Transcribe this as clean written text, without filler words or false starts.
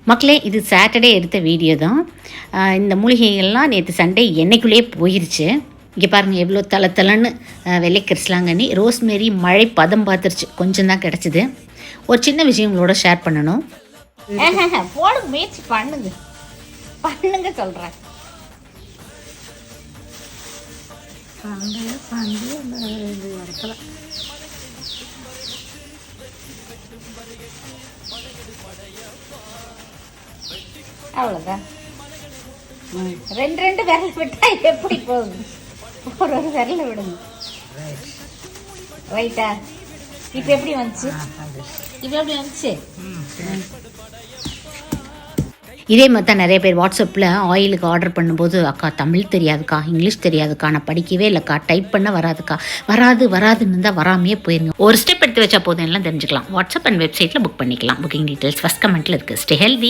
மக்களே, இது சாட்டர்டே எடுத்த வீடியோ தான். இந்த மூலிகைகள்லாம் நேற்று சண்டே எண்ணெய்க்குள்ளேயே போயிருச்சு. இங்கே பாருங்கள் எவ்வளோ தளன்னு வெள்ளை கிறிஸ்லாங்கண்ணி, ரோஸ்மேரி மழை பதம் பார்த்துருச்சு. கொஞ்சம் தான் கிடச்சிது. ஒரு சின்ன விஷயம் உங்களோட ஷேர் பண்ணணும். போட முயற்சி பண்ணுங்க சொல்கிறேன். அவ்வளோதான். ரெண்டு விரல் விட்டா எப்படி போகுது? ஒரு விரல விடுங்க. ரைட்டா? இப்போ எப்படி வந்துச்சு? இதே மாதிரி தான் நிறைய பேர் வாட்ஸ்அப்பில் ஆயிலுக்கு ஆர்டர் பண்ணும்போது, அக்கா தமிழ் தெரியாதுக்கா, இங்கிலீஷ் தெரியாதுக்கா, நான் படிக்கவே இல்லைக்கா, டைப் பண்ண வராதுக்கா, வராதுன்னு தான் வராமையே போயிருங்க. ஒரு ஸ்டெப் எடுத்து வச்சா போதும், எல்லாம் தெரிஞ்சுக்கலாம். வாட்ஸ்அப் அண்ட் வெப்சைட்டில் புக் பண்ணிக்கலாம். புக்கிங் டீட்டெயில்ஸ் ஃபஸ்ட் கமெண்ட்டில் இருக்குது. Stay healthy.